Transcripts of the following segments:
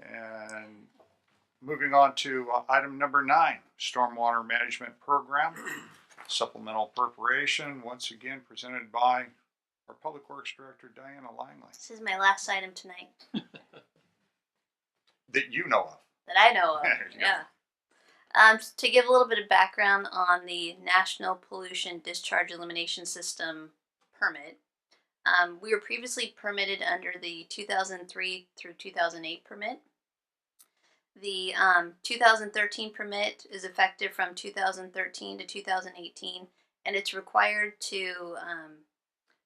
And moving on to item number 9, Stormwater Management Program, supplemental appropriation, once again presented by our Public Works Director, Diana Langley. This is my last item tonight. That you know of. That I know of, yeah. To give a little bit of background on the National Pollution Discharge Elimination System permit, we were previously permitted under the 2003 through 2008 permit. The 2013 permit is effective from 2013 to 2018, and it's required to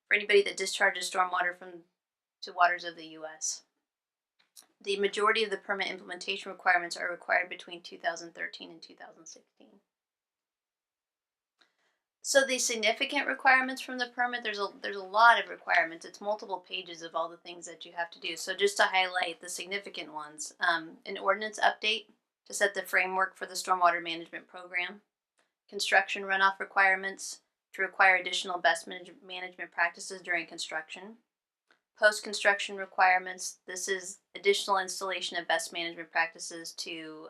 for anybody that discharges stormwater to waters of the U.S. The majority of the permit implementation requirements are required between 2013 and 2016. So the significant requirements from the permit, there's a lot of requirements. It's multiple pages of all the things that you have to do. So just to highlight the significant ones, an ordinance update to set the framework for the stormwater management program, construction runoff requirements to require additional best management practices during construction, post-construction requirements. This is additional installation of best management practices to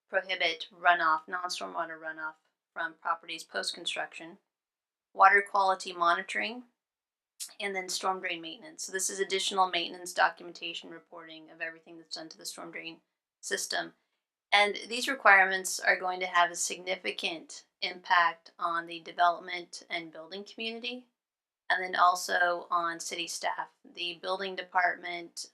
prohibit runoff, non-stormwater runoff from properties post-construction, water quality monitoring, and then storm drain maintenance. So this is additional maintenance documentation reporting of everything that's done to the storm drain system. And these requirements are going to have a significant impact on the development and building community, and then also on city staff, the building department,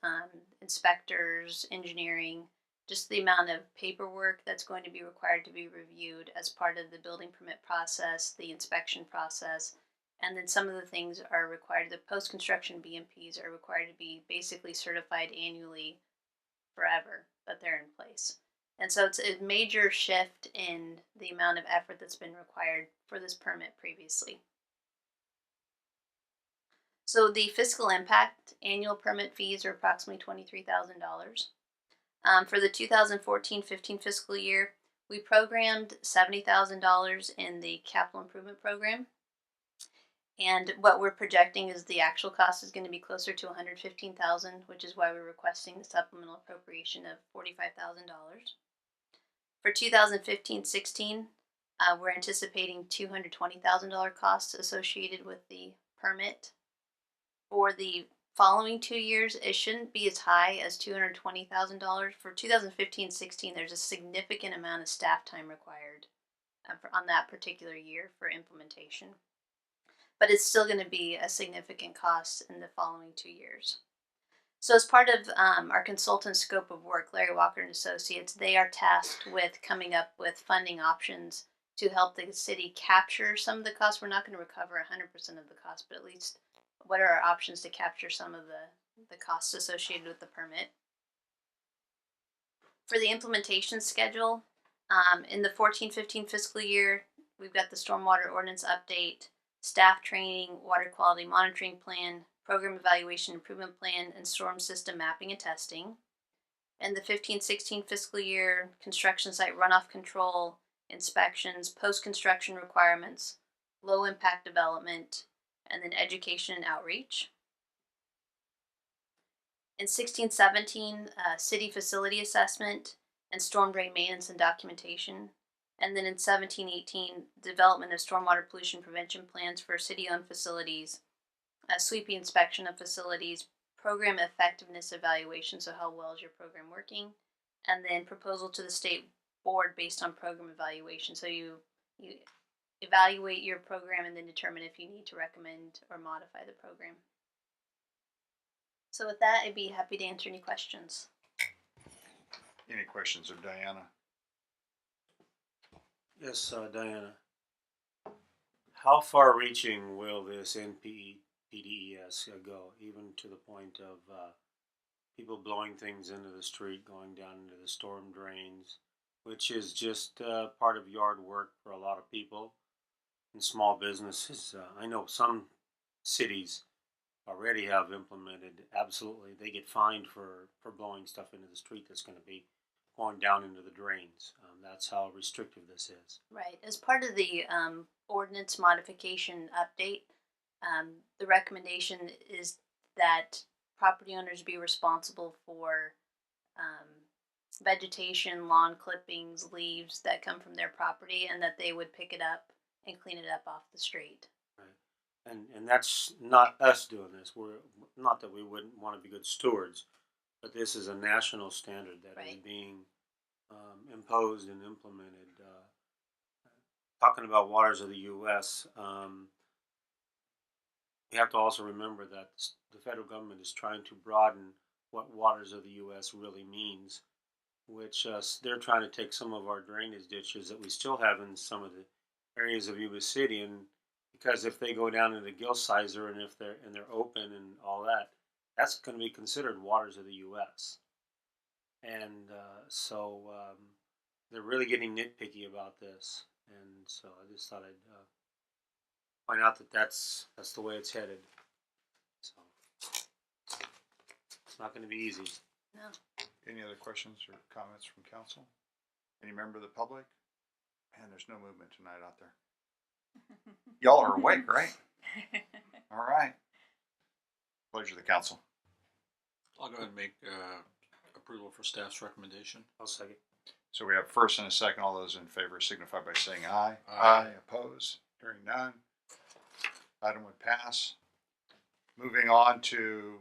inspectors, engineering, just the amount of paperwork that's going to be required to be reviewed as part of the building permit process, the inspection process, and then some of the things are required. The post-construction BMPs are required to be basically certified annually forever that they're in place. And so it's a major shift in the amount of effort that's been required for this permit previously. So the fiscal impact annual permit fees are approximately $23,000. For the 2014-15 fiscal year, we programmed $70,000 in the capital improvement program. And what we're projecting is the actual cost is going to be closer to $115,000, which is why we're requesting the supplemental appropriation of $45,000. For 2015-16, we're anticipating $220,000 costs associated with the permit. For the following 2 years, it shouldn't be as high as $220,000. For 2015-16, there's a significant amount of staff time required on that particular year for implementation. But it's still going to be a significant cost in the following 2 years. So as part of our consultant scope of work, Larry Walker and Associates, they are tasked with coming up with funding options to help the city capture some of the costs. We're not going to recover 100% of the cost, but at least what are our options to capture some of the costs associated with the permit. For the implementation schedule, in the 14-15 fiscal year, we've got the stormwater ordinance update, staff training, water quality monitoring plan, program evaluation improvement plan, and storm system mapping and testing. In the 15-16 fiscal year, construction site runoff control, inspections, post-construction requirements, low impact development, and then education and outreach. In 16-17, city facility assessment and storm drain maintenance and documentation. And then in 17-18, development of stormwater pollution prevention plans for city-owned facilities, sweeping inspection of facilities, program effectiveness evaluation, so how well is your program working, and then proposal to the state board based on program evaluation. So you evaluate your program and then determine if you need to recommend or modify the program. So with that, I'd be happy to answer any questions. Any questions of Diana? Yes, Diana. How far-reaching will this NPDES go, even to the point of people blowing things into the street, going down into the storm drains, which is just part of yard work for a lot of people and small businesses. I know some cities already have implemented, absolutely, they get fined for blowing stuff into the street that's going to be going down into the drains. That's how restrictive this is. Right. As part of the ordinance modification update, the recommendation is that property owners be responsible for vegetation, lawn clippings, leaves that come from their property, and that they would pick it up and clean it up off the street. And that's not us doing this. We're not that we wouldn't want to be good stewards, but this is a national standard that is Right. being imposed and implemented. Talking about waters of the U.S., we have to also remember that the federal government is trying to broaden what waters of the U.S. really means, which they're trying to take some of our drainage ditches that we still have in some of the areas of Yuba City, and because if they go down into Gill Sizer and if they're open and all that, that's going to be considered waters of the U.S. And they're really getting nitpicky about this, and so I just thought I'd point out that that's the way it's headed. So it's not going to be easy. No. Any other questions or comments from council? Any member of the public? Man, there's no movement tonight out there. Y'all are awake, right? All right. Pleasure of the council. I'll go ahead and make approval for staff's recommendation. I'll second. So we have first and a second. All those in favor signify by saying aye. Aye. Opposed? Hearing none. Item would pass. Moving on to